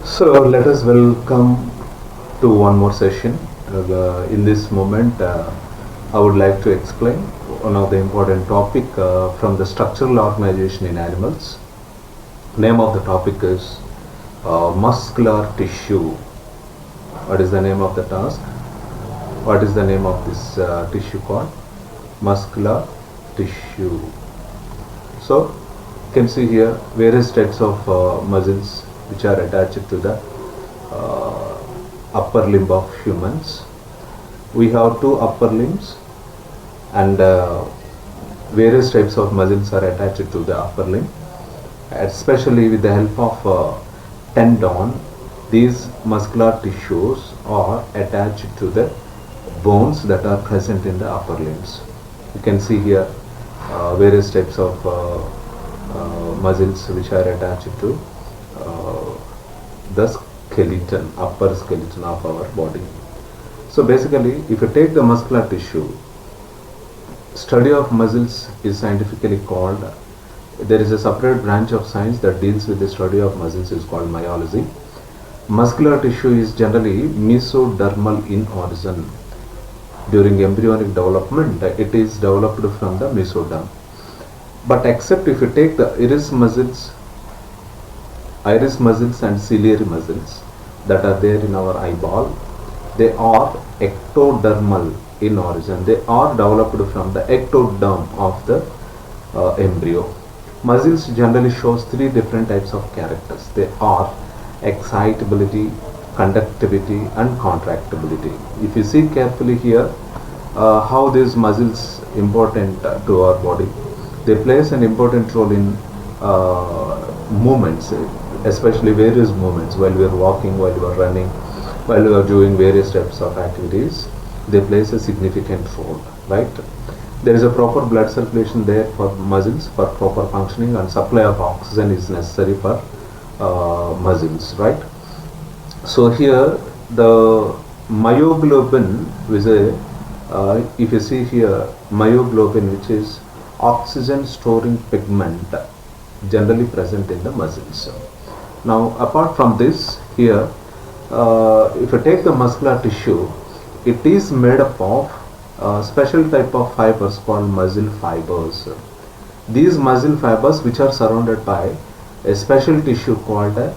So let us welcome to one more session. In this moment, I would like to explain one of the important topic from the structural organization in animals. Name of the topic is muscular tissue. What is the name of the task? What is the name of this tissue called? Muscular tissue. So you can see here various types of muscles which are attached to the upper limb of humans. We have two upper limbs and various types of muscles are attached to the upper limb, especially with the help of tendon. These muscular tissues are attached to the bones that are present in the upper limbs. You can see here various types of muscles which are attached to the skeleton, upper skeleton of our body. So basically, if you take the muscular tissue, study of muscles is scientifically called, there is a separate branch of science that deals with the study of muscles is called myology. Muscular tissue is generally mesodermal in origin. During embryonic development, it is developed from the mesoderm. But except if you take the iris muscles and ciliary muscles that are there in our eyeball, they are ectodermal in origin. They are developed from the ectoderm of the embryo. Muscles generally shows three different types of characters. They are excitability, conductivity and contractibility. If you see carefully here how these muscles important to our body, they plays an important role in movements, especially various movements. While we are walking, while we are running, while we are doing various types of activities, they plays a significant role, right? There is a proper blood circulation there for muscles for proper functioning, and supply of oxygen is necessary for muscles, right? So here the myoglobin, which is if you see here, myoglobin, which is oxygen storing pigment, generally present in the muscles. Now apart from this, here if you take the muscular tissue, it is made up of special type of fibers called muscle fibers. These muscle fibers, which are surrounded by a special tissue called a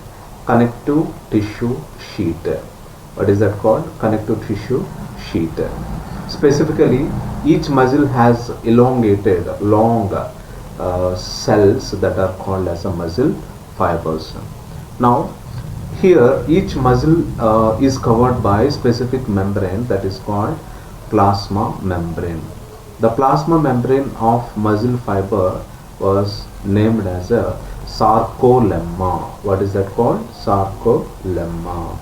connective tissue sheet. What is that called? Connective tissue sheet. Specifically, each muscle has elongated long cells that are called as a muscle fibers. Now here each muscle is covered by specific membrane that is called plasma membrane. The plasma membrane of muscle fiber was named as a sarcolemma. What is that called? Sarcolemma.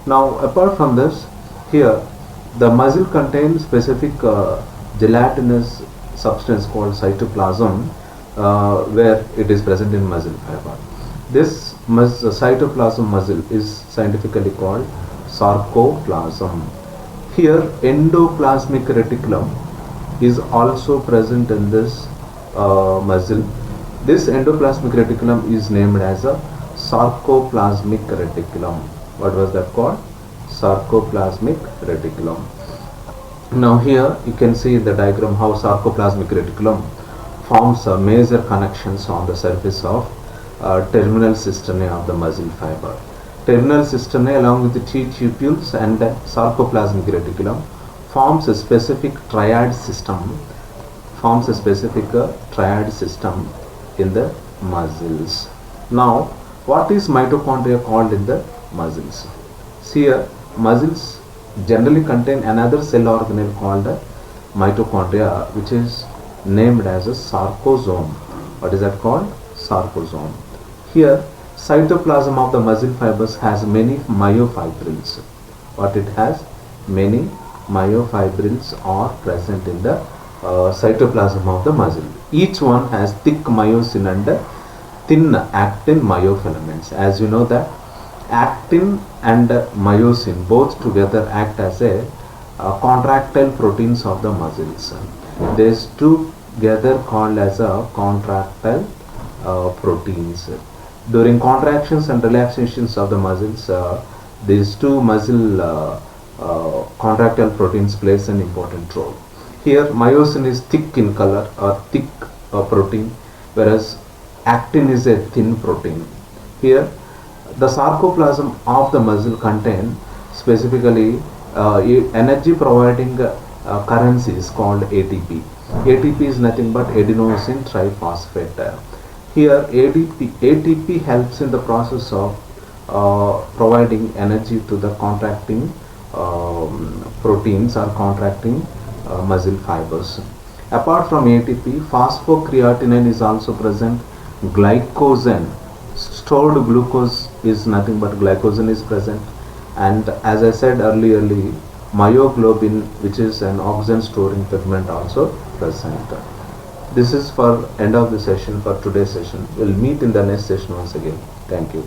Now apart from this, here the muscle contains specific gelatinous substance called cytoplasm, where it is present in muscle fiber. This cytoplasm muscle is scientifically called sarcoplasm. Here endoplasmic reticulum is also present in this muscle. This endoplasmic reticulum is named as a sarcoplasmic reticulum. What was that called? Sarcoplasmic reticulum. Now here you can see in the diagram how sarcoplasmic reticulum forms major connections on the surface of terminal cisternae of the muscle fiber. Terminal cisternae along with the T tubules and the sarcoplasmic reticulum forms a specific triad system in the muscles. Now what is mitochondria called in the muscles? See here, muscles generally contain another cell organelle called mitochondria, which is named as a sarcosome. What is that called? Sarcosome. Here cytoplasm of the muscle fibers has many myofibrils. What it has? Many myofibrils are present in the cytoplasm of the muscle. Each one has thick myosin and thin actin myofilaments. As you know that actin and myosin both together act as a contractile proteins of the muscles. These two together called as a contractile proteins. During contractions and relaxations of the muscles, these two muscle contractile proteins plays an important role. Here myosin is thick in color or thick protein, whereas actin is a thin protein. Here the sarcoplasm of the muscle contain specifically energy providing currency is called ATP. ATP is nothing but adenosine triphosphate. Here ATP helps in the process of providing energy to the contracting proteins or contracting muscle fibers. Apart from ATP, phosphocreatinine is also present. Glycogen, stored glucose is nothing but glycogen is present. And as I said earlier, myoglobin, which is an oxygen storing pigment, also present. This is for end of the session for today's session. We'll meet in the next session once again. Thank you.